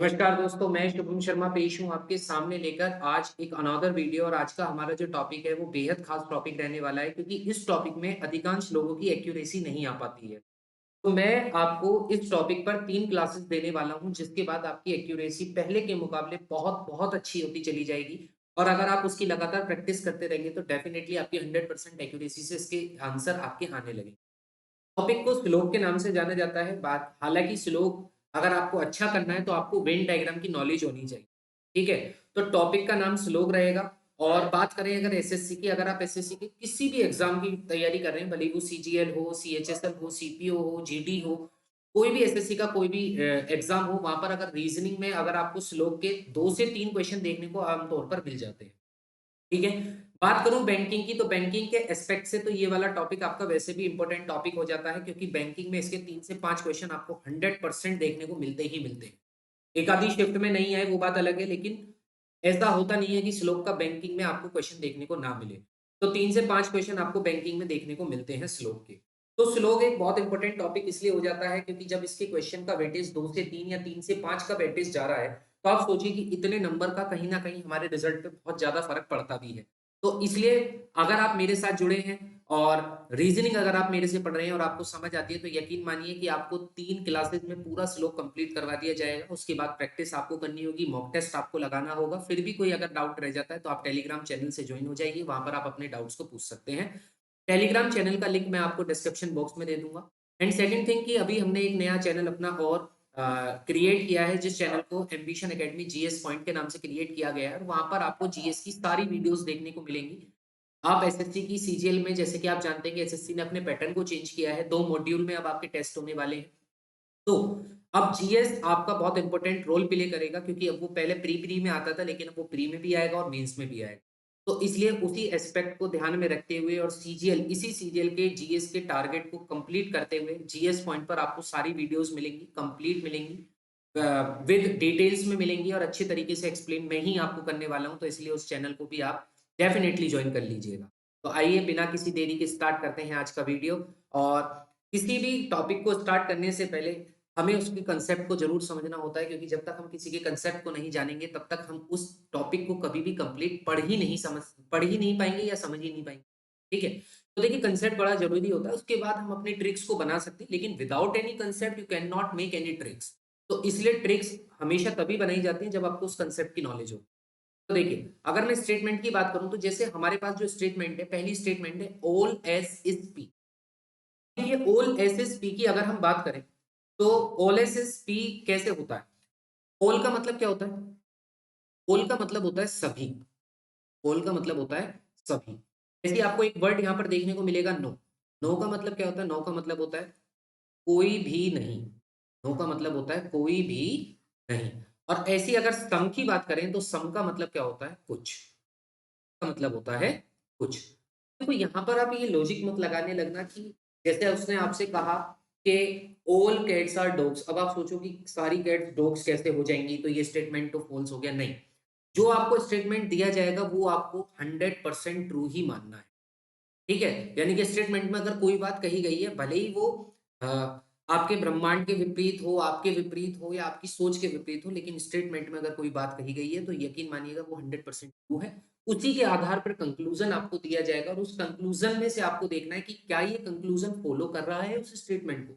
नमस्कार दोस्तों, मैं शुभम शर्मा पेश हूँ आपके सामने लेकर आज एक अनदर वीडियो। और आज का हमारा जो टॉपिक है वो बेहद खास टॉपिक रहने वाला है, क्योंकि इस टॉपिक में अधिकांश लोगों की एक्यूरेसी नहीं आ पाती है। तो मैं आपको इस टॉपिक पर 3 क्लासेस देने वाला हूँ, जिसके बाद आपकी एक्यूरेसी पहले के मुकाबले बहुत-बहुत अच्छी होती चली जाएगी। और अगर आप उसकी लगातार प्रैक्टिस करते रहेंगे तो डेफिनिटली आपकी 100% एक्यूरेसी से इसके आंसर आपके आने लगेंगे। टॉपिक को श्लोक के नाम से जाना जाता है। बात हालाँकि श्लोक अगर आपको अच्छा करना है तो आपको वेन डायग्राम की नॉलेज होनी चाहिए, ठीक है? तो टॉपिक का नाम श्लोक रहेगा। और बात करें अगर एसएससी की, अगर आप एसएससी के किसी भी एग्ज़ाम की तैयारी कर रहे हैं, भले ही वो सीजीएल हो, सीएचएसएल हो, सीपीओ हो, जीडी हो, कोई भी एसएससी का कोई भी एग्ज़ाम हो, वहाँ पर अगर रीज़निंग में अगर आपको श्लोक के 2 से 3 क्वेश्चन देखने को आम तौर पर मिल जाते हैं। ठीक है। बात करूँ बैंकिंग की, तो बैंकिंग के एस्पेक्ट से तो ये वाला टॉपिक आपका वैसे भी इम्पोर्टेंट टॉपिक हो जाता है, क्योंकि बैंकिंग में इसके 3 से 5 क्वेश्चन आपको 100% देखने को मिलते ही मिलते हैं। एक आधी शिफ्ट में नहीं आए वो बात अलग है, लेकिन ऐसा होता नहीं है कि श्लोक का बैंकिंग में आपको क्वेश्चन देखने को ना मिले। तो 3 से 5 क्वेश्चन आपको बैंकिंग में देखने को मिलते हैं श्लोक के। तो श्लोक एक बहुत इंपॉर्टेंट टॉपिक इसलिए हो जाता है, क्योंकि जब इसके क्वेश्चन का वेटेज 2 से 3 या 3 से 5 का वेटेज जा रहा है, तो आप सोचिए कि इतने नंबर का कहीं न कहीं हमारे रिज़ल्ट पे बहुत ज़्यादा फ़र्क पड़ता भी है। तो इसलिए अगर आप मेरे साथ जुड़े हैं और रीज़निंग अगर आप मेरे से पढ़ रहे हैं और आपको समझ आती है, तो यकीन मानिए कि आपको 3 क्लासेस में पूरा श्लोक कंप्लीट करवा दिया जाएगा। उसके बाद प्रैक्टिस आपको करनी होगी, मॉक टेस्ट आपको लगाना होगा। फिर भी कोई अगर डाउट रह जाता है तो आप टेलीग्राम चैनल से जॉइन हो जाइए, वहाँ पर आप अपने डाउट्स को पूछ सकते हैं। टेलीग्राम चैनल का लिंक मैं आपको डिस्क्रिप्शन बॉक्स में दे दूँगा। एंड सेकंड थिंग कि अभी हमने एक नया चैनल अपना और क्रिएट किया है, जिस चैनल को एम्बिशन अकेडमी जीएस पॉइंट के नाम से क्रिएट किया गया है, और वहाँ पर आपको जीएस की सारी वीडियोज़ देखने को मिलेंगी। आप एसएससी की सीजीएल में, जैसे कि आप जानते हैं कि एसएससी ने अपने पैटर्न को चेंज किया है, 2 मॉड्यूल में अब आपके टेस्ट होने वाले हैं। तो अब जीएस आपका बहुत इंपॉर्टेंट रोल प्ले करेगा, क्योंकि अब वो पहले प्री में आता था, लेकिन अब वो प्री में भी आएगा और मेंस में भी आएगा। तो इसलिए उसी एस्पेक्ट को ध्यान में रखते हुए और सीजीएल, इसी सीजीएल के जीएस के टारगेट को कंप्लीट करते हुए जीएस पॉइंट पर आपको सारी वीडियोज़ मिलेंगी, कंप्लीट मिलेंगी, विद डिटेल्स में मिलेंगी और अच्छे तरीके से एक्सप्लेन मैं ही आपको करने वाला हूँ, तो इसलिए उस चैनल को भी आप डेफ़िनेटली जॉइन कर लीजिएगा। तो आइए बिना किसी देरी के स्टार्ट करते हैं आज का वीडियो। और किसी भी टॉपिक को स्टार्ट करने से पहले हमें उसके कंसेप्ट को ज़रूर समझना होता है, क्योंकि जब तक हम किसी के कंसेप्ट को नहीं जानेंगे, तब तक हम उस टॉपिक को कभी भी कंप्लीट पढ़ ही नहीं पाएँगे या समझ ही नहीं पाएँगे। ठीक है? तो देखिए, कंसेप्ट बड़ा ज़रूरी होता है, उसके बाद हम अपनी ट्रिक्स को बना सकते हैं, लेकिन without any concept you can not make any tricks. तो इसलिए ट्रिक्स हमेशा तभी बनाई जाती हैं जब आपको उस कंसेप्ट की नॉलेज हो। तो देखिए, अगर मैं स्टेटमेंट की बात करूँ, तो जैसे हमारे पास जो स्टेटमेंट है, पहली स्टेटमेंट है ऑल एस इज़ पी। ये ऑल एस इज़ पी की अगर हम बात करें, तो ऑल एस इज़ पी कैसे होता है? ऑल का मतलब क्या होता है? ऑल का मतलब होता है सभी। ऑल का मतलब होता है सभी। जैसे आपको एक वर्ड यहाँ पर देखने को मिलेगा नो। नो का मतलब क्या होता है? नो का मतलब होता है कोई भी नहीं। नो का मतलब होता है कोई भी नहीं। और ऐसी अगर सम की बात करें, तो सम का मतलब क्या होता है? कुछ। का मतलब होता है कुछ। देखो, यहाँ पर आप ये लॉजिक मत लगाने लगना कि जैसे उसने आपसे कहा कि ऑल कैट्स आर डॉग्स। अब आप सोचो कि सारी कैट्स डॉग्स कैसे हो जाएँगी? तो ये स्टेटमेंट तो फ़ॉल्स हो गया। नहीं, जो आपको स्टेटमेंट दिया जाएगा वो आपको 100% ट्रू ही मानना है। ठीक है? यानी कि स्टेटमेंट में अगर कोई बात कही गई है, भले ही वो अ, आपके ब्रह्मांड के विपरीत हो, आपके विपरीत हो या आपकी सोच के विपरीत हो, लेकिन स्टेटमेंट में अगर कोई बात कही गई है, तो यकीन मानिएगा वो 100% ट्रू है। उसी के आधार पर कंक्लूज़न आपको दिया जाएगा और उस कंक्लूज़न में से आपको देखना है कि क्या ये कंक्लूज़न फ़ॉलो कर रहा है उस स्टेटमेंट को।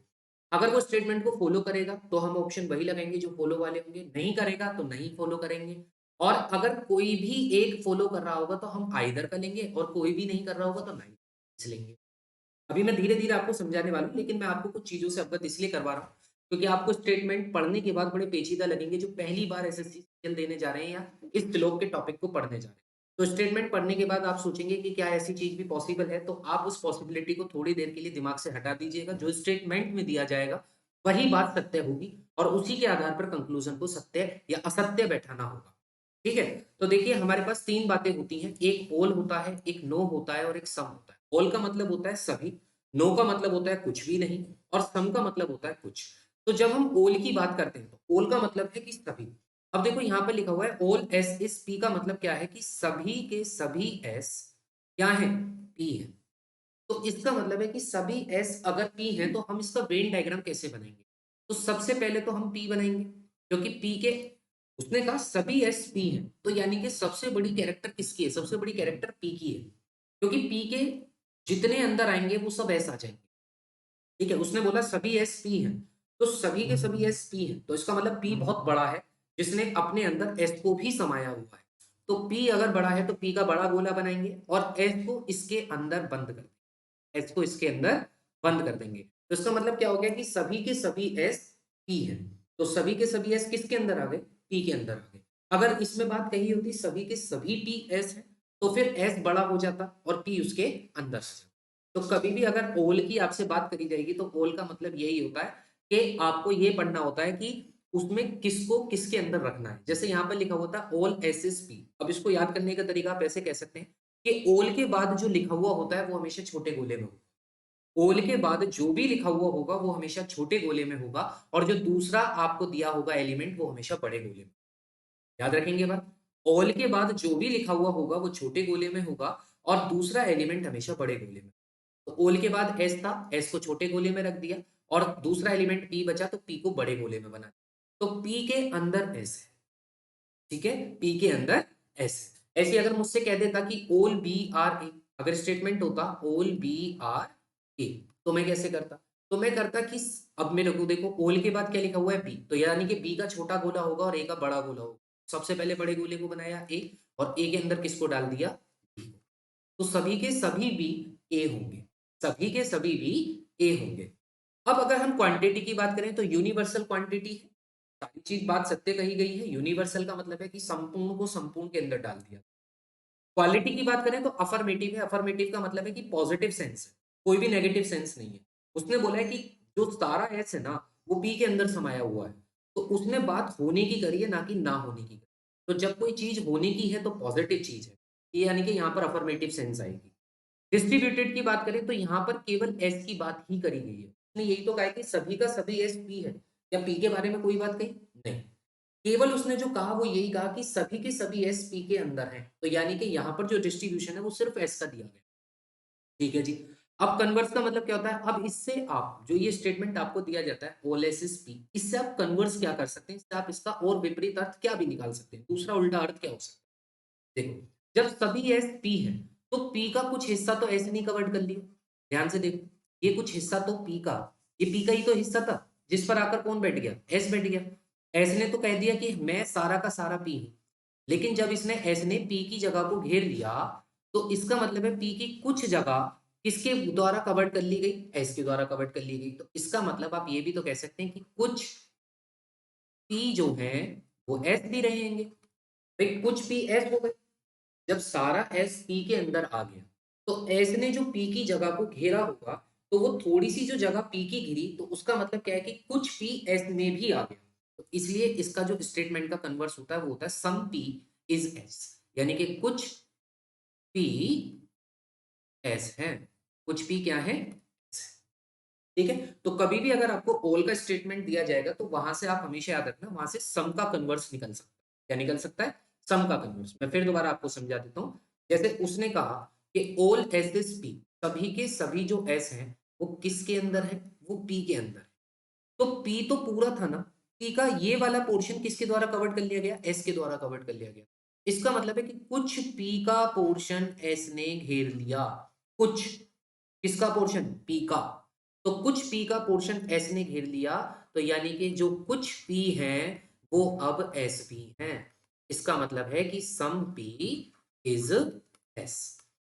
अगर वो स्टेटमेंट को फ़ॉलो करेगा, तो हम ऑप्शन वही लगाएँगे जो फ़ॉलो वाले होंगे, नहीं करेगा तो नहीं फ़ॉलो करेंगे। और अगर कोई भी एक फ़ॉलो कर रहा होगा, तो हम आइदर का लेंगे, और कोई भी नहीं कर रहा होगा तो नहीं लेंगे। अभी मैं धीरे-धीरे आपको समझाने वाला हूँ, लेकिन मैं आपको कुछ चीज़ों से अवगत इसलिए करवा रहा हूँ, क्योंकि आपको स्टेटमेंट पढ़ने के बाद बड़े पेचीदा लगेंगे, जो पहली बार एसएससी सीरियल देने जा रहे हैं या इस श्लोक के टॉपिक को पढ़ने जा रहे हैं। तो स्टेटमेंट पढ़ने के बाद आप सोचेंगे कि क्या ऐसी चीज़ भी पॉसिबल है, तो आप उस पॉसिबिलिटी को थोड़ी देर के लिए दिमाग से हटा दीजिएगा। जो स्टेटमेंट में दिया जाएगा, वही बात सत्य होगी और उसी के आधार पर कंक्लूज़न को सत्य या असत्य बैठाना होगा। ठीक है? तो देखिए, हमारे पास 3 बातें होती हैं, एक ऑल होता है, एक नो होता है और एक सम होता है। ऑल का मतलब होता है सभी, नो का मतलब होता है कुछ भी नहीं और सम का मतलब होता है कुछ। तो जब हम ऑल की बात करते हैं, तो ऑल का मतलब है कि सभी। अब देखो, यहाँ पे लिखा हुआ है ऑल एस इस पी, का मतलब क्या है कि सभी के सभी एस क्या हैं? पी हैं। तो इसका मतलब है कि सभी एस अगर पी हैं, तो हम इसका वेन डायग्राम कैसे बनाएँगे? तो सबसे पहले तो हम पी बनाएँगे। क्योंकि पी के उसने कहा सभी एस पी हैं, तो यानी कि सबसे बड़ी कैरेक्टर किसकी है? सबसे बड़ी कैरेक्टर पी की है, क्योंकि पी के जितने अंदर आएंगे वो सब एस आ जाएंगे। ठीक है, उसने बोला सभी एस पी हैं, तो सभी के सभी एस पी हैं, तो इसका मतलब पी बहुत बड़ा है, जिसने अपने अंदर एस को भी समाया हुआ है। तो पी अगर बड़ा है तो पी का बड़ा गोला बनाएंगे और एस को इसके अंदर बंद कर देंगे, एस को इसके अंदर बंद कर देंगे। तो इसका मतलब क्या हो गया कि सभी के सभी एस पी है, तो सभी के सभी एस किसके अंदर आ गए? पी के अंदर आ गए। अगर इसमें बात कही होती सभी के सभी पी एस है, तो फिर एस बड़ा हो जाता और पी उसके अंदर से। तो कभी भी अगर ओल की आपसे बात करी जाएगी तो ओल का मतलब यही होता है कि आपको ये पढ़ना होता है कि उसमें किसको किसके अंदर रखना है। जैसे यहाँ पर लिखा हुआ था ओल एस एस पी, अब इसको याद करने का तरीका आप ऐसे कह सकते हैं कि ओल के बाद जो लिखा हुआ होता है वो हमेशा छोटे गोले में होगा। ओल के बाद जो भी लिखा हुआ होगा वो हमेशा छोटे गोले में होगा, और जो दूसरा आपको दिया होगा एलिमेंट वो हमेशा बड़े गोले में। याद रखेंगे बात। ओल के बाद जो भी लिखा हुआ होगा वो छोटे गोले में होगा, और दूसरा एलिमेंट हमेशा बड़े गोले में। तो ओल के बाद एस था, एस को छोटे गोले में रख दिया, और दूसरा एलिमेंट पी बचा तो पी को बड़े गोले में बना दिया। तो पी के अंदर एस है, ठीक है, पी के अंदर एस। ऐसे अगर मुझसे कह देता कि ओल बी आर ए, अगर स्टेटमेंट होता ओल बी आर ए, तो मैं कैसे करता? तो मैं करता कि अब मेरे को देखो ओल के बाद क्या लिखा हुआ है बी, तो यानी कि बी का छोटा गोला होगा और ए का बड़ा गोला होगा। सबसे पहले बड़े गोले को बनाया ए, और ए के अंदर किसको डाल दिया? बी को। तो सभी के सभी बी ए होंगे, सभी के सभी बी ए होंगे। अब अगर हम क्वांटिटी की बात करें तो यूनिवर्सल क्वांटिटी है, सारी चीज बात सत्य कही गई है। यूनिवर्सल का मतलब है कि संपूर्ण को संपूर्ण के अंदर डाल दिया। क्वालिटी की बात करें तो अफर्मेटिव है, अफर्मेटिव का मतलब है कि पॉजिटिव सेंस है, कोई भी नेगेटिव सेंस नहीं है। उसने बोला है कि जो सारा एस है ना वो बी के अंदर समाया हुआ है, तो उसने बात होने की करी है ना कि ना होने की करी। तो जब कोई चीज होने की है तो पॉजिटिव चीज है, ये यानी कि यहाँ पर अफर्मेटिव सेंस आएगी। डिस्ट्रीब्यूटेड की बात करें तो यहाँ पर केवल एस की बात ही करी गई है। उसने यही तो कहा है कि सभी का सभी एस पी है, या पी के बारे में कोई बात कही नहीं। केवल उसने जो कहा वो यही कहा कि सभी के सभी एस पी के अंदर हैं, तो यानी कि यहाँ पर जो डिस्ट्रीब्यूशन है वो सिर्फ एस का दिया गया। ठीक है जी। अब कन्वर्स का मतलब क्या होता है? अब इससे आप जो ये स्टेटमेंट आपको दिया जाता है ओल एस एस पी, इससे आप कन्वर्स क्या कर सकते हैं? इससे आप इसका और विपरीत अर्थ क्या भी निकाल सकते हैं, दूसरा उल्टा अर्थ क्या हो सकता है? देखो, जब सभी एस पी है तो पी का कुछ हिस्सा तो एस नहीं कवर्ड कर लिया। ध्यान से देखो, ये कुछ हिस्सा तो पी का, ये पी का ही तो हिस्सा था, जिस पर आकर कौन बैठ गया? एस बैठ गया। एस ने तो कह दिया कि मैं सारा का सारा पी हूं, लेकिन जब इसने एस ने पी की जगह को घेर लिया, तो इसका मतलब है पी की कुछ जगह किसके द्वारा कवर्ड कर ली गई? एस के द्वारा कवर्ड कर ली गई। तो इसका मतलब आप ये भी तो कह सकते हैं कि कुछ पी जो है वो एस भी रहेंगे। भाई कुछ पी एस हो गए, जब सारा एस पी के अंदर आ गया तो एस ने जो पी की जगह को घेरा होगा, तो वो थोड़ी सी जो जगह पी की घिरी, तो उसका मतलब क्या है कि कुछ पी एस में भी आ गया। तो इसलिए इसका जो स्टेटमेंट का कन्वर्स होता है वो होता है सम पी इज एस, यानी कि कुछ पी एस है, कुछ पी क्या है? S। ठीक है। तो कभी भी अगर आपको ओल का स्टेटमेंट दिया जाएगा तो वहां से आप हमेशा याद रखना, वहां से सम का कन्वर्स निकल सकता है। क्या निकल सकता है? सम का कन्वर्स। मैं फिर दोबारा आपको समझा देता हूं। जैसे उसने कहा कि ओल एस एस पी, सभी के सभी जो एस हैं वो किसके अंदर है? वो पी के अंदर है। तो पी तो पूरा था ना, पी का ये वाला पोर्शन किसके द्वारा कवर्ड कर लिया गया? एस के द्वारा कवर्ड कर लिया गया। इसका मतलब है कि कुछ पी का पोर्शन एस ने घेर लिया। कुछ किसका पोर्शन? पी का। तो कुछ पी का पोर्शन एस ने घेर लिया, तो यानी कि जो कुछ पी है वो अब एस पी है। इसका मतलब है कि सम पी इज एस।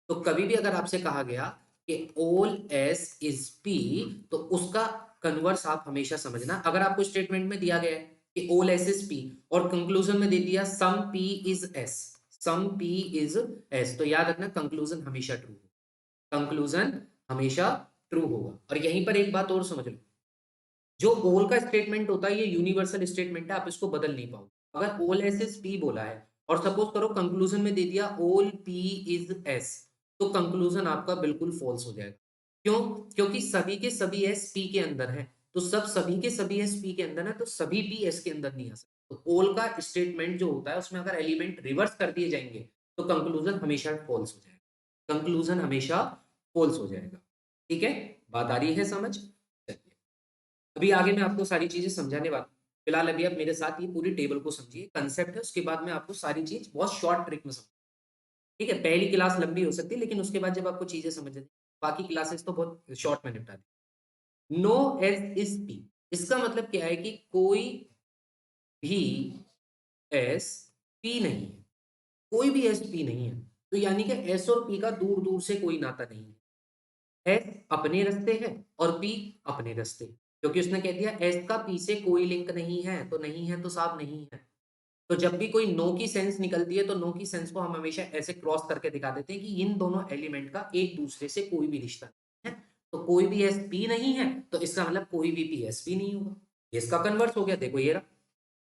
तो कभी भी अगर आपसे कहा गया कि ऑल एस इज पी, तो उसका कन्वर्स आप हमेशा समझना। अगर आपको स्टेटमेंट में दिया गया है कि ऑल एस इज पी और कंक्लूजन में दे दिया some P is S, some P is S, तो याद रखना कंक्लूजन हमेशा ट्रू, कंक्लूजन हमेशा ट्रू होगा। और यहीं पर एक बात और समझ लो, जो ओल का स्टेटमेंट होता है ये यूनिवर्सल स्टेटमेंट है, आप इसको बदल नहीं पाओ। अगर ओल एस एस पी बोला है और सपोज करो कंक्लूजन में दे दिया ओल पी इज एस, तो कंक्लूजन आपका बिल्कुल फॉल्स हो जाएगा। क्यों? क्योंकि सभी के सभी एस पी के अंदर है, तो सब सभी के सभी एस पी के अंदर है, तो सभी पी एस के अंदर नहीं आ सकते। तो ओल का स्टेटमेंट जो होता है उसमें अगर एलिमेंट रिवर्स कर दिए जाएंगे तो कंक्लूजन हमेशा फॉल्स हो जाएगा, कंक्लूजन हमेशा फॉल्स हो जाएगा। ठीक है, बात आ रही है समझ? चलिए, अभी आगे मैं आपको सारी चीजें समझाने वाला हूं। फिलहाल अभी आप मेरे साथ ये पूरी टेबल को समझिए, कंसेप्ट है, उसके बाद मैं आपको सारी चीज़ बहुत शॉर्ट ट्रिक में समझाऊँगा। ठीक है? पहली क्लास लंबी हो सकती है, लेकिन उसके बाद जब आपको चीज़ें समझ में बाकी क्लासेस तो बहुत शॉर्ट में निपटा दी। नो एस इज़ पी, इसका मतलब क्या है कि कोई भी एस पी नहीं है, कोई भी एस पी नहीं है। तो यानी कि एस और पी का दूर-दूर से कोई नाता नहीं है। एस अपने रास्ते है और पी अपने रास्ते, क्योंकि उसने कह दिया एस का पी से कोई लिंक नहीं है, तो नहीं है तो साफ नहीं है। तो जब भी कोई नो की सेंस निकलती है, तो नो की सेंस को हम हमेशा ऐसे क्रॉस करके दिखा देते हैं कि इन दोनों एलिमेंट का एक दूसरे से कोई भी रिश्ता नहीं है। तो कोई भी एस पी नहीं है, तो इसका मतलब कोई भी पी एस पी नहीं होगा। इसका कन्वर्स हो गया, देखो ये रहा,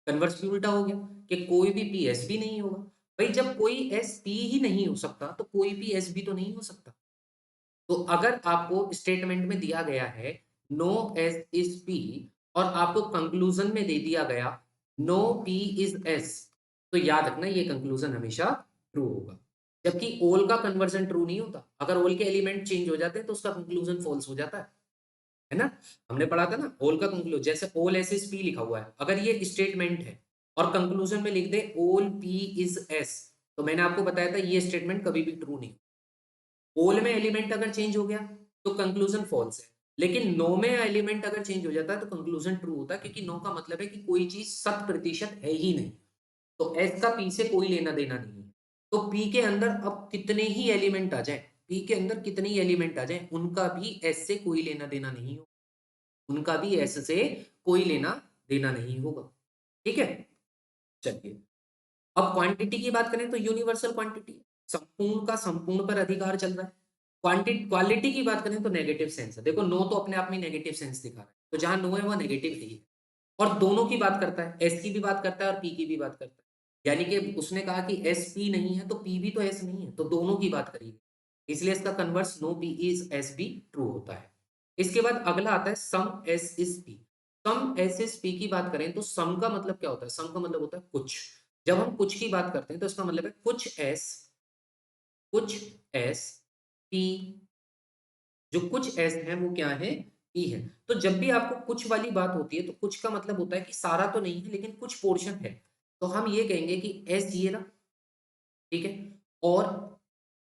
कन्वर्स भी उल्टा हो गया कि कोई भी पी एस पी नहीं होगा। भाई जब कोई एस पी ही नहीं हो सकता, तो कोई भी एस बी तो नहीं हो सकता। तो अगर आपको स्टेटमेंट में दिया गया है नो एस इज पी और आपको कंक्लूजन में दे दिया गया नो पी इज एस, तो याद रखना ये कंक्लूजन हमेशा ट्रू होगा। जबकि ओल का कन्वर्जन ट्रू नहीं होता। अगर ओल के एलिमेंट चेंज हो जाते हैं तो उसका कंक्लूजन फॉल्स हो जाता है ना? हमने पढ़ा था ना ओल का कंक्लूजन, जैसे ओल एस इज पी लिखा हुआ है, अगर ये स्टेटमेंट है और कंक्लूजन में लिख दे ओल पी इज एस, तो मैंने आपको बताया था ये स्टेटमेंट कभी भी ट्रू नहीं। ओल में एलिमेंट अगर चेंज हो गया तो कंक्लूजन फॉल्स है, लेकिन नो में एलिमेंट अगर चेंज हो जाता है तो कंक्लूजन ट्रू होता है, क्योंकि नो का मतलब है कि कोई चीज 100% है ही नहीं। तो एस का पी से कोई लेना देना नहीं है। तो पी के अंदर अब कितने ही एलिमेंट आ जाए, पी के अंदर कितने ही एलिमेंट आ जाए, उनका भी एस से कोई लेना देना नहीं होगा, उनका भी एस से कोई लेना देना नहीं होगा। ठीक है, चलिए अब क्वांटिटी की बात करें तो यूनिवर्सल क्वांटिटी, संपूर्ण का संपूर्ण पर अधिकार चल रहा है। क्वालिटी की बात करें तो नेगेटिव सेंस है। देखो नो तो अपने आप में नेगेटिव सेंस दिखा रहा है, तो जहां नो है वो नेगेटिव है ही है। और दोनों की बात करता है, एस की भी बात करता है और पी की भी बात करता है। यानी कि उसने कहा कि एस पी नहीं है तो पी भी तो एस नहीं है, तो दोनों की बात करिए। इसलिए इसका converse no P is S भी ट्रू होता है। इसके बाद अगला आता है some S is P. Some S is P की बात करें तो सम का मतलब क्या होता है? सम का मतलब होता है कुछ। जब हम कुछ की बात करते हैं तो इसका मतलब है कुछ एस पी, जो कुछ एस है वो क्या है? पी है। तो जब भी आपको कुछ वाली बात होती है तो कुछ का मतलब होता है कि सारा तो नहीं है लेकिन कुछ पोर्शन है। तो हम ये कहेंगे कि एस ये रहा, ठीक है? और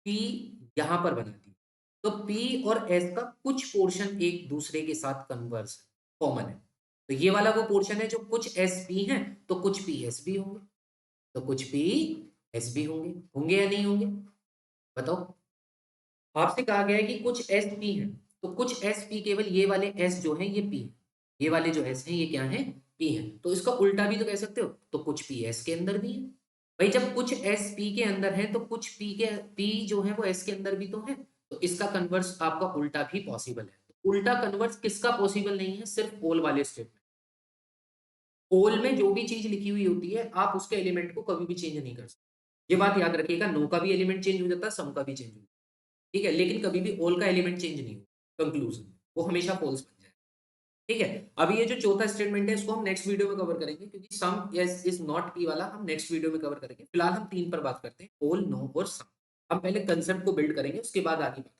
पी यहां पर बना दी। तो पी और एस का कुछ पोर्शन एक दूसरे के साथ कन्वर्स कॉमन है। तो ये वाला वो पोर्शन है जो कुछ एस पी है, तो कुछ पी एस भी होंगे, तो कुछ पी एस भी होंगे। होंगे या नहीं होंगे? बताओ। आपसे कहा गया है कि कुछ एस पी है, तो कुछ एस पी केवल ये वाले एस जो है ये पी, ये वाले जो एस है ये क्या है? पी है। तो इसका उल्टा भी तो कह सकते हो, तो कुछ पी एस के अंदर भी है। भाई जब कुछ एस पी के अंदर है तो कुछ पी जो है वो एस के अंदर भी तो है। तो इसका कन्वर्स आपका उल्टा भी पॉसिबल है। तो उल्टा कन्वर्स किसका पॉसिबल नहीं है? सिर्फ ओल वाले स्टेटमेंट। ओल में जो भी चीज लिखी हुई होती है आप उसके एलिमेंट को कभी भी चेंज नहीं कर सकते। ये बात याद रखिएगा, नो का भी एलिमेंट चेंज हो जाता है, सम का भी चेंज हो जाता है। ठीक है? लेकिन कभी भी ऑल का एलिमेंट चेंज नहीं होगा, कंक्लूजन वो हमेशा फॉल्स बन जाएगा। ठीक है? अभी ये जो चौथा स्टेटमेंट है इसको हम नेक्स्ट वीडियो में कवर करेंगे, क्योंकि सम यस इज नॉट पी वाला हम नेक्स्ट वीडियो में कवर करेंगे। फिलहाल हम 3 पर बात करते हैं, ऑल, नो और सम। हम पहले कंसेप्ट को बिल्ड करेंगे, उसके बाद आगे बात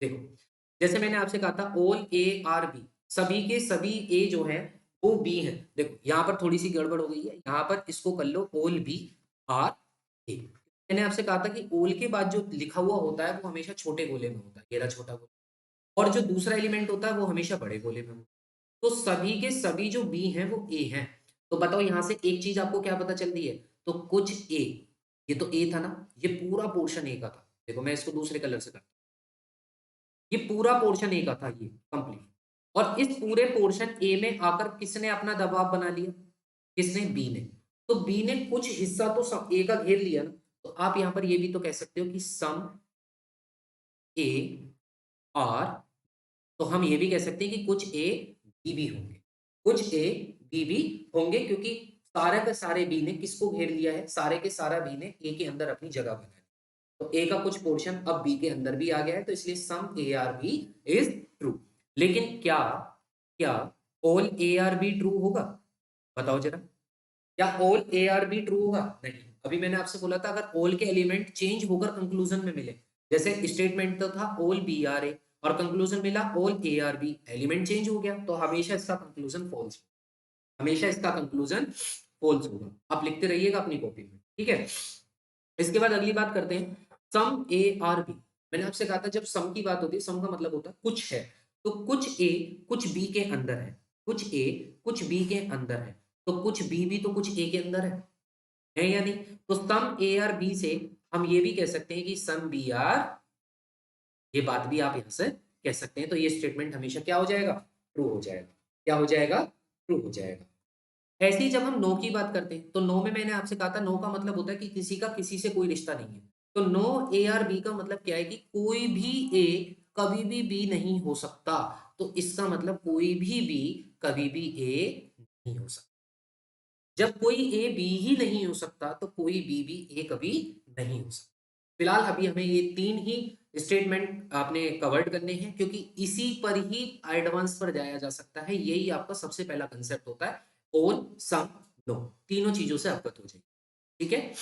करेंगे। देखो, जैसे मैंने आपसे कहा था ऑल ए आर बी, सभी के सभी ए जो है वो बी है। देखो यहाँ पर थोड़ी सी गड़बड़ हो गई है, यहाँ पर इसको कर लो ऑल बी आर ए। मैंने आपसे कहा था कि ओल के बाद जो लिखा हुआ होता है वो हमेशा छोटे गोले में होता है, ये रहा छोटा गोला, और जो दूसरा एलिमेंट होता है वो हमेशा बड़े गोले में होता है। तो सभी के सभी जो बी हैं वो ए हैं। तो बताओ यहाँ से एक चीज आपको क्या पता चल रही है? तो कुछ ए, ये तो ए था ना, ये पूरा पोर्शन ए का था। देखो मैं इसको दूसरे कलर से करता हूं। ये पूरा पोर्शन ए का था, ये कंप्लीट। और इस पूरे पोर्शन ए में आकर किसने अपना दबाव बना लिया? किसने? बी ने। तो बी ने कुछ हिस्सा तो ए का घेर लिया ना। तो आप यहां पर ये भी तो कह सकते हो कि सम ए आर, तो हम ये भी कह सकते हैं कि कुछ ए बी भी होंगे, कुछ ए बी भी होंगे, क्योंकि सारे के सारे बी ने किसको घेर लिया है? सारे के सारा बी ने ए के अंदर अपनी जगह बना ली। तो ए का कुछ पोर्शन अब बी के अंदर भी आ गया है, तो इसलिए some A are B is true. लेकिन क्या क्या all A are B true होगा? बताओ जरा, क्या all A are B true होगा? नहीं। अभी मैंने आपसे बोला था अगर ऑल के एलिमेंट चेंज होकर कंक्लूजन में मिले, जैसे स्टेटमेंट तो था ऑल बी आर ए और कंक्लूजन मिला all A are B, element change हो गया तो हमेशा इसका कंक्लूजन फॉल्स। हमेशा इसका कंक्लूजन फॉल्स होगा। आप लिखते रहिएगा अपनी कॉपी में, ठीक है? इसके बाद अगली बात करते हैं, सम ए आर बी। मैंने आपसे कहा था जब सम की बात होती है, सम का मतलब होता है कुछ है, तो कुछ ए कुछ बी के अंदर है, कुछ ए कुछ बी के अंदर है, तो कुछ बी भी तो कुछ ए के अंदर है या नहीं? तो सम ए आर बी से हम ये भी कह सकते हैं कि सम बी आर, ये बात भी आप यहां से कह सकते हैं। तो ये स्टेटमेंट हमेशा क्या हो जाएगा? ट्रू हो जाएगा। क्या हो जाएगा? ट्रू हो जाएगा। ऐसे ही जब हम नो की बात करते हैं, तो नो में मैंने आपसे कहा था, नो का मतलब होता है कि किसी का किसी से कोई रिश्ता नहीं है। तो नो ए आर बी का मतलब क्या है कि कोई भी ए कभी भी बी नहीं हो सकता। तो इसका मतलब कोई भी बी कभी भी ए नहीं हो सकता। जब कोई ए बी ही नहीं हो सकता, तो कोई बी भी ए कभी नहीं हो सकता। फिलहाल अभी हमें ये 3 ही स्टेटमेंट आपने कवर्ड करने हैं, क्योंकि इसी पर ही एडवांस पर जाया जा सकता है। यही आपका सबसे पहला कांसेप्ट होता है, ऑल, सम, नो। तीनों चीजों से अवगत हो जाए, ठीक है?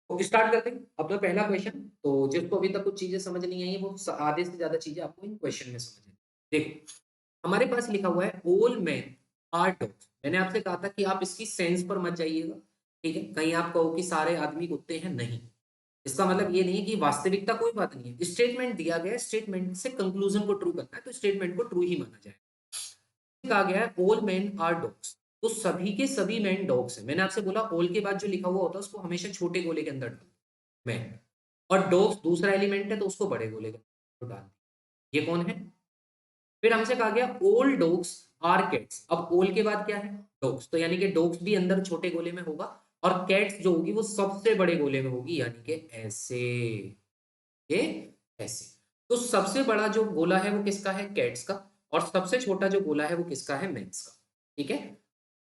तो स्टार्ट करते हैं अपना पहला क्वेश्चन। तो जिसको अभी तक कुछ चीजें समझ नहीं आई है, वो आधे से ज्यादा चीजें आपको इन क्वेश्चन में समझ आएगी। देखो, हमारे पास लिखा हुआ है ऑल मैन आर डॉग्स। मैंने आपसे कहा था कि आप इसकी सेंस पर मत जाइएगा, ठीक है? कहीं आप कहो कि सारे आदमी कुत्ते हैं, नहीं। इसका मतलब ये नहीं है कि वास्तविकता कोई बात नहीं है। स्टेटमेंट दिया गया है, स्टेटमेंट से कंक्लूजन को ट्रू करना है, तो स्टेटमेंट को ट्रू ही माना जाए। कहा गया है ऑल मैन आर डॉग्स, तो सभी के सभी मैन डॉग्स हैं। मैंने आपसे बोला ऑल के बाद जो लिखा हुआ होता है उसको हमेशा छोटे गोले के अंदर डालो, मैन। और डॉग्स दूसरा एलिमेंट है, तो उसको बड़े गोले के अंदर डाल। ये कौन है? फिर हमसे कहा गया ऑल डॉग्स आर कैट्स। अब ऑल के बाद क्या है? डॉग्स, तो यानी कि डॉग्स भी अंदर छोटे गोले में होगा, और कैट्स जो होगी वो सबसे बड़े गोले में होगी, यानी कि ऐसे, ये ऐसे। तो सबसे बड़ा जो गोला है वो किसका है? कैट्स का। और सबसे छोटा जो गोला है वो किसका है? मेंस का, ठीक है?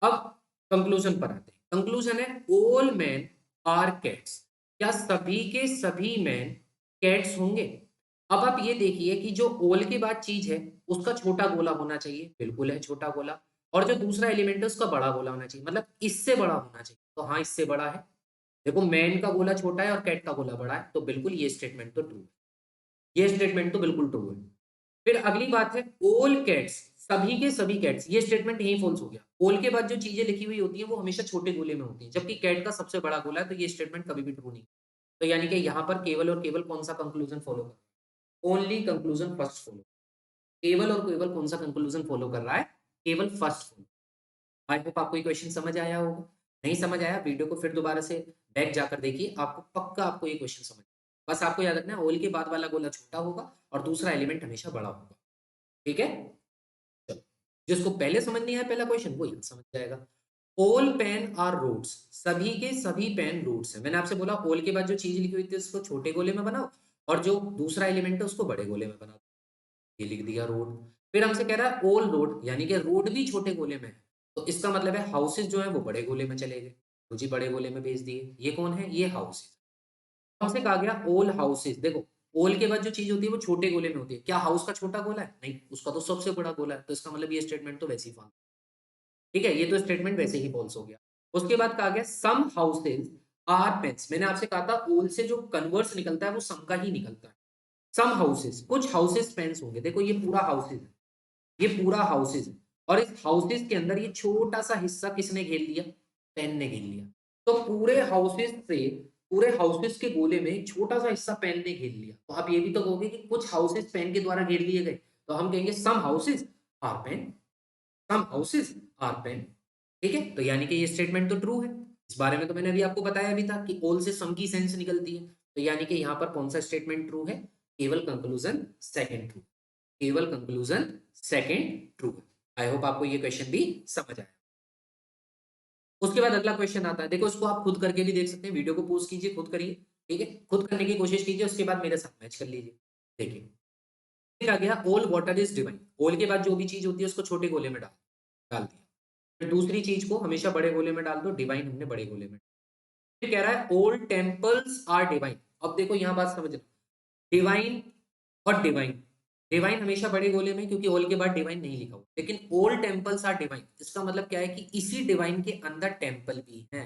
अब कंक्लूजन पर आते हैं। कंक्लूजन है ऑल मैन आर कैट्स। क्या सभी के सभी मैन कैट्स होंगे? अब आप ये देखिए कि जो ऑल के बाद चीज है उसका छोटा गोला होना चाहिए, बिल्कुल है छोटा गोला। और जो दूसरा एलिमेंट है उसका बड़ा गोला होना चाहिए, मतलब इससे बड़ा होना चाहिए। तो हाँ, इससे बड़ा है। देखो, मैन का गोला छोटा है और कैट का गोला बड़ा है, तो बिल्कुल ये स्टेटमेंट तो ट्रू है। ये स्टेटमेंट तो बिल्कुल ट्रू है। फिर अगली बात है ऑल कैट्स, सभी के सभी कैट्स। ये स्टेटमेंट यही फॉल्स हो गया। ऑल के बाद जो चीजें लिखी हुई होती हैं वो हमेशा छोटे गोले में होती हैं, जबकि कैट का सबसे बड़ा गोला है, तो ये स्टेटमेंट कभी भी ट्रू नहीं। तो यानी कि यहाँ पर केवल और केवल कौन सा कंक्लूजन फॉलो कर रहा है? Only conclusion first follow. केवल और केवल कौन सा कंक्लूजन फॉलो कर रहा है? केवल फर्स्ट फॉलो। आई होप आपको ये क्वेश्चन समझ आया होगा। नहीं समझ आया, वीडियो को फिर दोबारा से बैक जाकर देखिए, आपको पक्का आपको ये क्वेश्चन समझ। बस आपको याद रखना है ओल के बाद वाला गोला छोटा होगा और दूसरा एलिमेंट हमेशा बड़ा होगा, ठीक है? चलो, जिसको पहले समझ नहीं आया पहला क्वेश्चन, वो यहाँ समझ जाएगा। ऑल पेन आर रूट्स, सभी के सभी पेन रूट्स है। मैंने आपसे बोला ऑल के बाद जो चीज लिखी हुई थी उसको छोटे गोले में बनाओ, और जो दूसरा एलिमेंट है उसको बड़े गोले में बनाओ। ये लिख दिया रोड। फिर हमसे कह रहा है ऑल रोड, यानी कि रोड भी छोटे गोले में है, तो इसका मतलब है हाउसेज जो है वो बड़े गोले में चले गए, तो जी बड़े गोले में भेज दिए। ये कौन है? ये हाउसेज। हमसे कहा गया ऑल हाउसेज। देखो, ऑल के बाद जो चीज होती है वो छोटे गोले में होती है। क्या हाउस का छोटा गोला है? नहीं, उसका तो सबसे बड़ा गोला है, तो इसका मतलब ये स्टेटमेंट तो वैसे ही फॉल्स, ठीक है? ये तो स्टेटमेंट वैसे ही फॉल्स हो गया। उसके बाद कहा गया सम हाउसेज आर पेंस। मैंने आपसे कहा था ऑल से जो कन्वर्स निकलता है वो सम का ही निकलता है। सम हाउसेज, कुछ हाउसेज पेंस होंगे। देखो, ये पूरा हाउसेज है, ये पूरा हाउसेज है, और इस हाउसेज के अंदर ये छोटा सा हिस्सा किसने घेर लिया? पेन ने घेर लिया। तो पूरे हाउसेज के गोले में एक छोटा सा हिस्सा पेन ने घेर लिया। तो आप ये भी तो कहोगे कि कुछ हाउसेज पेन के द्वारा घेर लिए गए, तो हम कहेंगे some houses are pen, some houses are pen, ठीक है? तो यानी कि ये स्टेटमेंट तो ट्रू है। इस बारे में तो मैंने अभी आपको बताया भी था कि ऑल से सम की सेंस निकलती है, तो यानी कि यहाँ पर कौन सा स्टेटमेंट ट्रू है? केवल कंक्लूजन सेकंड ट्रू, केवल कंक्लूजन सेकंड ट्रू है। आई होप आपको ये क्वेश्चन भी समझ आया। उसके बाद अगला क्वेश्चन आता है, देखो इसको आप खुद करके भी देख सकते हैं, वीडियो को पॉज कीजिए, खुद करिए, ठीक है? खुद करने की कोशिश कीजिए, उसके बाद मेरे साथ मैच कर लीजिए। देखिए, फिर आ गया all water is divine. All के बाद जो भी चीज होती है उसको छोटे गोले में डाल डाल दिया। फिर दूसरी चीज को हमेशा बड़े गोले में डाल दो, डिवाइन हमने बड़े गोले में। फिर कह रहा है ऑल टेम्पल्स आर डिवाइन। अब देखो यहाँ बात समझना, डिवाइन और डिवाइन, डिवाइन हमेशा बड़े गोले में, क्योंकि ऑल के बाद डिवाइन नहीं लिखा हुआ। लेकिन ऑल टेम्पल्स आर डिवाइन, इसका मतलब क्या है कि इसी डिवाइन के अंदर टेम्पल भी है,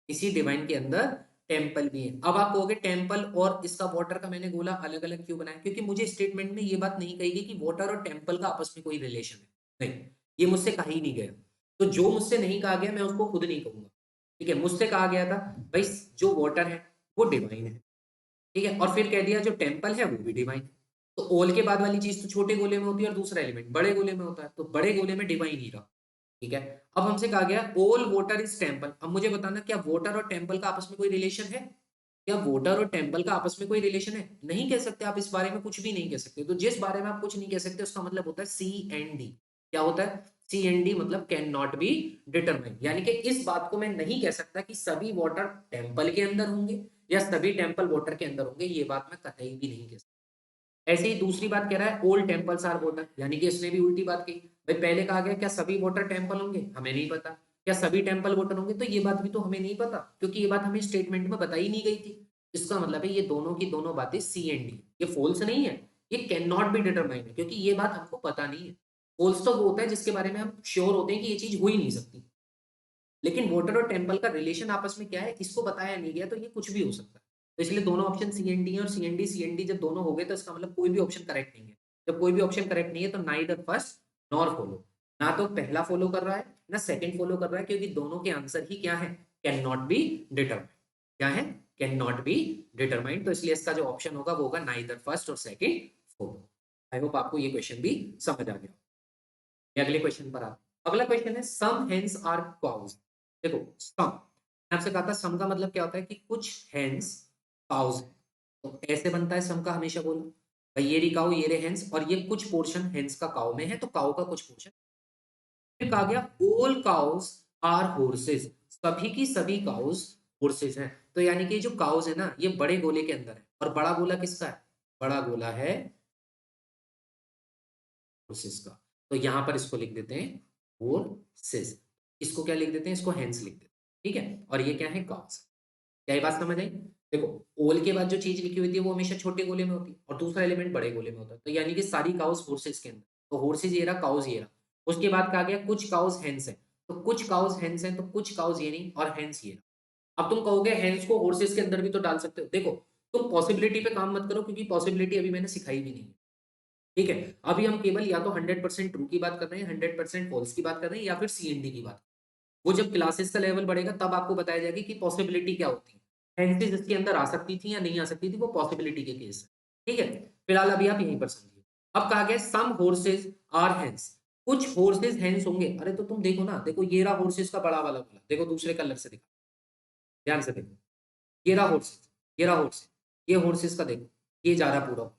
इसी डिवाइन के अंदर टेम्पल भी है। अब आप कहोगे टेम्पल और इसका वाटर का मैंने गोला अलग अलग क्यों बनाया? क्योंकि मुझे स्टेटमेंट में ये बात नहीं कही गई कि वाटर और टेम्पल का आपस में कोई रिलेशन है, नहीं। ये मुझसे कहा ही नहीं गया। तो जो मुझसे नहीं कहा गया मैं उसको खुद नहीं कहूँगा, ठीक है? मुझसे कहा गया था भाई जो वाटर है वो डिवाइन है, ठीक है? और फिर कह दिया जो टेम्पल है वो भी डिवाइन है। तो ऑल के बाद वाली चीज़ तो छोटे गोले में होती है और दूसरा एलिमेंट बड़े गोले में होता है, तो बड़े गोले में डिवाइन ही रहा, ठीक है? अब हमसे कहा गया ऑल वाटर इज़ टेम्पल। अब मुझे बताना क्या वाटर और टेम्पल का आपस में कोई रिलेशन है? क्या वाटर और टेम्पल का आपस में कोई रिलेशन है? नहीं कह सकते, आप इस बारे में कुछ भी नहीं कह सकते। तो जिस बारे में आप कुछ नहीं कह सकते उसका मतलब होता है सी एंड डी। क्या होता है? सी एंड डी मतलब कैन नॉट बी डिटरमाइंड, यानी कि इस बात को मैं नहीं कह सकता कि सभी वाटर टेम्पल के अंदर होंगे या सभी टेम्पल वाटर के अंदर होंगे, ये बात मैं कतई भी नहीं कह सकता। ऐसे ही दूसरी बात कह रहा है ओल्ड टेम्पल्स आर वाटर, यानी कि इसने भी उल्टी बात कही। भाई पहले कहा गया क्या सभी वाटर टेम्पल होंगे? हमें नहीं पता। क्या सभी टेम्पल वाटर होंगे? तो ये बात भी तो हमें नहीं पता, क्योंकि ये बात हमें स्टेटमेंट में बताई नहीं गई थी। इसका मतलब है ये दोनों की दोनों बातें सी एंड डी, ये फॉल्स नहीं है, ये कैन नॉट बी डिटरमाइंड है, क्योंकि ये बात हमको पता नहीं है। फॉल्स तो वो होता है जिसके बारे में हम श्योर होते हैं कि ये चीज हो ही नहीं सकती। लेकिन वाटर और टेम्पल का रिलेशन आपस में क्या है इसको बताया नहीं गया, तो ये कुछ भी हो सकता है। तो इसलिए दोनों ऑप्शन सीएनडी है, और सीएनडी जब दोनों हो गए तो इसका मतलब कोई भी ऑप्शन करेक्ट नहीं है। जब कोई भी ऑप्शन करेक्ट नहीं है तो नाइदर फर्स्ट नॉर फॉलो, ना तो पहला फॉलो कर रहा है ना सेकंड फॉलो कर रहा है, क्योंकि दोनों के आंसर ही क्या है? Can not be determined. क्या है? Can not be determined. तो इसलिए इसका जो ऑप्शन होगा वो होगा नाइदर फर्स्ट और सेकंड फॉलो। आई होप आपको ये क्वेश्चन भी समझ आ गया। ये अगले क्वेश्चन पर आते हैं। अगला क्वेश्चन है सम हेन्स आर काउज। देखो सम, मैं आपसे कहा था सम का मतलब क्या होता है कि कुछ हेन्स काउज है। तो ऐसे बनता है सम का, हमेशा बोलो भाई ये रही काउ ये रहे हेन्स, और ये कुछ पोर्शन हेन्स का काउ में है तो काउ का कुछ पोर्शन। फिर कहा गया ऑल काउज आर हॉर्सेस, सभी की सभी काउज हॉर्सेस हैं। तो यानी कि जो काउज है ना ये बड़े गोले के अंदर है, और बड़ा गोला किसका है? बड़ा गोला है horses का। तो यहां पर इसको लिख देते हैं horses, इसको क्या लिख देते हैं? इसको hens लिख देते हैं, ठीक है? और ये क्या है? cows। क्या ये बात समझ आई? देखो ओल के बाद जो चीज लिखी हुई थी वो हमेशा छोटे गोले में होती है और दूसरा एलिमेंट बड़े गोले में होता है, तो यानी कि सारी काउस horses के अंदर। तो horses ये रहा, काउस ये रहा। उसके बाद कहा गया कुछ काउस hens है, तो कुछ काउस hens है तो कुछ काउस ये नहीं और hens ये रहा। अब तुम कहोगे hens को horses के अंदर भी तो डाल सकते हो। देखो तुम पॉसिबिलिटी पे काम मत करो, क्योंकि पॉसिबिलिटी अभी मैंने सिखाई भी नहीं है, ठीक है? अभी हम केवल या तो 100% ट्रू की बात कर रहे हैं, 100% फॉल्स की बात कर रहे हैं, या फिर सीएनडी की बात। वो जब क्लासेस का लेवल बढ़ेगा तब आपको बताया जाएगा कि पॉसिबिलिटी क्या होती है। हेंसेस इसके अंदर आ सकती थी या नहीं आ सकती थी, वो पॉसिबिलिटी के केस है, ठीक है? फिलहाल अभी आप यहीं पर समझिए। अब कहा गया सम हॉर्सेस आर हेंस, कुछ हॉर्सेस हेंस होंगे। अरे तो तुम देखो ना, देखो ये रहा हॉर्सेस का बड़ा वाला गोला, देखो दूसरे कलर से दिखा, ध्यान से देखो। ये रहा हॉर्सेस, ये रहा हॉर्सेस, ये हॉर्सेस का देखो, ये जा रहा पूरा।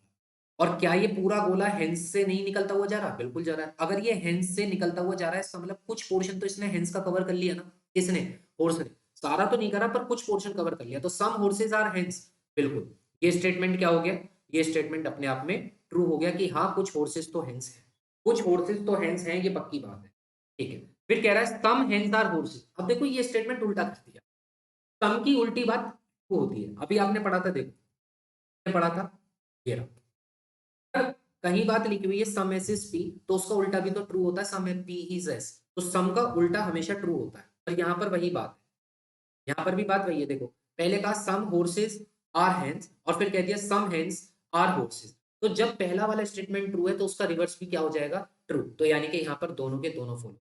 और क्या ये पूरा गोला हेंस से नहीं निकलता हुआ जा रहा? बिल्कुल जा रहा है। अगर ये हेंस से निकलता हुआ जा रहा है इसका मतलब कुछ पोर्शन तो इसने हेंस का कवर कर लिया ना। किसने? हॉर्स ने। सारा तो नहीं करा पर कुछ पोर्शन कवर कर लिया, तो सम हॉर्सेस आर हेंस। बिल्कुल, ये स्टेटमेंट क्या हो गया? ये स्टेटमेंट अपने आप में ट्रू हो गया कि हाँ कुछ हॉर्सेस तो हेंस है, कुछ हॉर्सेस तो हेंस हैं, ये पक्की बात है, ठीक है? फिर कह रहा है सम हेंस आर हॉर्सेस। अब देखो ये स्टेटमेंट उल्टा कर दिया। सम की उल्टी बात वो होती है, अभी आपने पढ़ा था, देखो पढ़ा था, ये रहा। अगर कहीं बात लिखी हुई है सम एस इज पी, तो उसका उल्टा भी तो ट्रू होता है, सम पी इज एस। तो सम का उल्टा हमेशा ट्रू होता है, और यहाँ पर वही बात है, यहाँ पर भी बात वही है। देखो पहले कहा सम हॉर्सेस आर हेंस, और फिर कह दिया सम हेंस आर हॉर्सेस। तो जब पहला वाला स्टेटमेंट ट्रू है तो उसका रिवर्स भी क्या हो जाएगा? ट्रू। तो यानी कि यहाँ पर दोनों के दोनों फॉलो,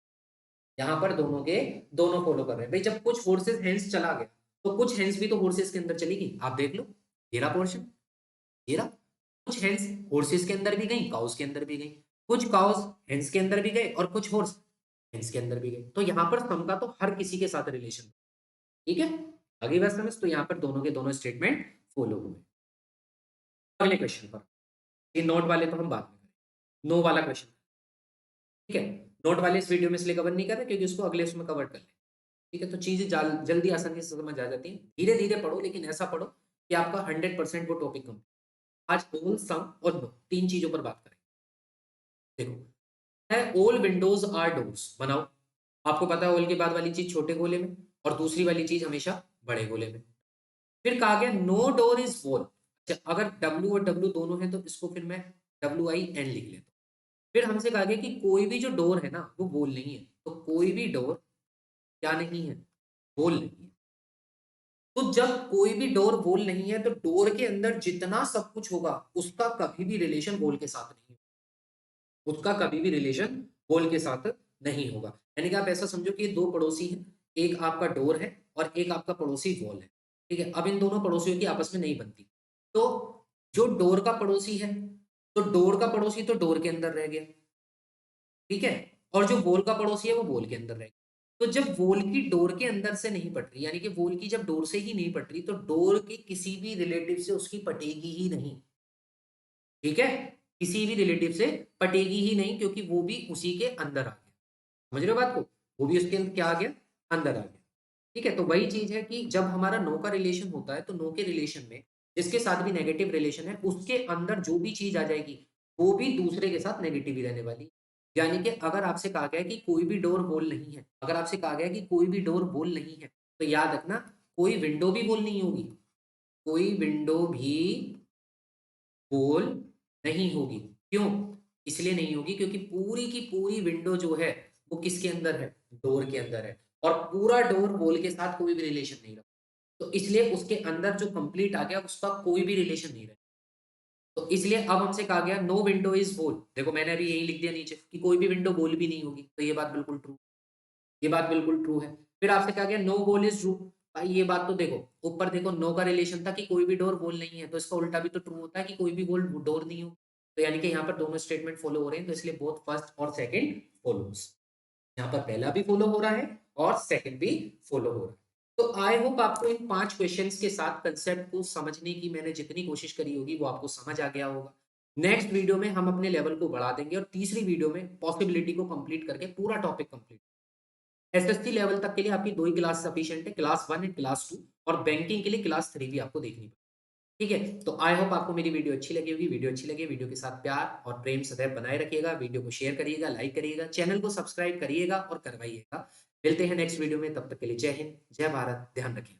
यहाँ पर दोनों के दोनों फॉलो कर रहे हैं। भाई जब कुछ हॉर्सेस हेंस चला गया तो कुछ हेंस भी तो हॉर्सेस के अंदर चलेगी। आप देख लो ये रहा पोर्शन, ये रहा। कुछ हेन्स हॉर्सेस के अंदर भी गई, काउस के अंदर भी गई। कुछ काउस हेन्स के अंदर भी गए और कुछ हॉर्स हेन्स के अंदर भी गए। तो यहाँ पर सम का तो हर किसी के साथ रिलेशन, ठीक है? अगली बात समझ, तो यहाँ पर दोनों के दोनों स्टेटमेंट फॉलो हुए। अगले क्वेश्चन पर, ये नोट वाले तो हम बाद में करेंगे, नो वाला क्वेश्चन, ठीक है? नोट वाले इस वीडियो में इसलिए कवर नहीं कर रहे क्योंकि उसको अगले उसमें कवर कर लेंगे, ठीक है? तो चीजें जल्दी आसानी से समझ आ जाती हैं। धीरे धीरे पढ़ो, लेकिन ऐसा पढ़ो कि आपका 100% वो टॉपिक कम। आज ओल सम और नो तीन चीजों पर बात करें। देखो है ऑल विंडोज आर डोर्स, बनाओ। आपको पता है ऑल के बाद वाली चीज छोटे गोले में और दूसरी वाली चीज हमेशा बड़े गोले में। फिर कहा गया नो डोर इज वॉल। अच्छा, अगर डब्ल्यू और डब्ल्यू दोनों है तो इसको फिर मैं WIN लिख लेता हूँ। फिर हमसे कहा गया कि कोई भी जो डोर है ना वो वॉल नहीं है, तो कोई भी डोर क्या नहीं है? वॉल नहीं है। तो जब कोई भी डोर वॉल नहीं है तो डोर के अंदर जितना सब कुछ होगा उसका कभी भी रिलेशन वॉल के साथ नहीं है, उसका कभी भी रिलेशन वॉल के साथ नहीं होगा। यानी कि आप ऐसा समझो कि ये 2 पड़ोसी हैं, एक आपका डोर है और एक आपका पड़ोसी वॉल है, ठीक है? अब इन दोनों पड़ोसियों की आपस में नहीं बनती। तो जो डोर का पड़ोसी है, तो डोर का पड़ोसी तो डोर के अंदर रह गया, ठीक है? और जो वॉल का पड़ोसी है वो वॉल के अंदर रह गया। तो जब वॉल की डोर के अंदर से नहीं पट रही, यानी कि वॉल की जब डोर से ही नहीं पट रही, तो डोर के किसी भी रिलेटिव से उसकी पटेगी ही नहीं। ठीक है? किसी भी रिलेटिव से पटेगी ही नहीं क्योंकि वो भी उसी के अंदर आ गया। समझ रहे हो बात को? वो भी उसके अंदर क्या आ गया? अंदर आ गया। ठीक है? तो वही चीज़ है कि जब हमारा नो का रिलेशन होता है, तो नो के रिलेशन में जिसके साथ भी नेगेटिव रिलेशन है, उसके अंदर जो भी चीज़ आ जाएगी, वो भी दूसरे के साथ नेगेटिव ही रहने वाली। यानी कि अगर आपसे कहा गया है कि कोई भी डोर गोल नहीं है, अगर आपसे कहा गया है कि कोई भी डोर गोल नहीं है, तो याद रखना कोई विंडो भी गोल नहीं होगी। कोई विंडो भी गोल नहीं होगी। क्यों? इसलिए नहीं होगी क्योंकि पूरी की पूरी विंडो जो है, वो किसके अंदर है? डोर के अंदर है और पूरा डोर वॉल के साथ कोई भी रिलेशन नहीं रखता। तो इसलिए उसके अंदर जो कंप्लीट आ गया, उसका कोई भी रिलेशन नहीं रहा। तो इसलिए अब हमसे कहा गया नो विंडो इज़ वॉल। देखो मैंने अभी यही लिख दिया नीचे कि कोई भी विंडो वॉल भी नहीं होगी। तो ये बात बिल्कुल ट्रू, ये बात बिल्कुल ट्रू है। फिर आपसे कहा गया नो वॉल इज़ ट्रू। भाई ये बात तो देखो, ऊपर देखो नो का रिलेशन था कि कोई भी डोर वॉल नहीं है, तो इसका उल्टा भी तो ट्रू होता है कि कोई भी वॉल डोर नहीं हो। तो यानी कि यहाँ पर दोनों स्टेटमेंट फॉलो हो रहे हैं, तो इसलिए बोथ फर्स्ट और सेकंड फॉलोज़। यहाँ पर पहला भी फॉलो हो रहा है और सेकंड भी फॉलो हो रहा है। तो आई होप आपको इन 5 क्वेश्चंस के साथ कांसेप्ट को समझने की मैंने जितनी कोशिश करी होगी वो आपको समझ आ गया होगा। नेक्स्ट वीडियो में हम अपने लेवल को बढ़ा देंगे और तीसरी वीडियो में पॉसिबिलिटी को कंप्लीट करके पूरा टॉपिक कंप्लीट। एसएससी लेवल तक के लिए आपकी 2 ही क्लास सफिशिएंट है, क्लास 1 एंड क्लास 2 और बैंकिंग के लिए क्लास 3 भी आपको देखनी पड़ेगी। ठीक है? तो आई होप आपको मेरी वीडियो अच्छी लगी होगी। वीडियो अच्छी लगी, वीडियो के साथ प्यार और प्रेम सदैव बनाए रखिएगा। वीडियो को शेयर करिएगा, लाइक करिएगा, चैनल को सब्सक्राइब करिएगा और करवाइएगा। मिलते हैं नेक्स्ट वीडियो में, तब तक के लिए जय हिंद, जय भारत, ध्यान रखिए।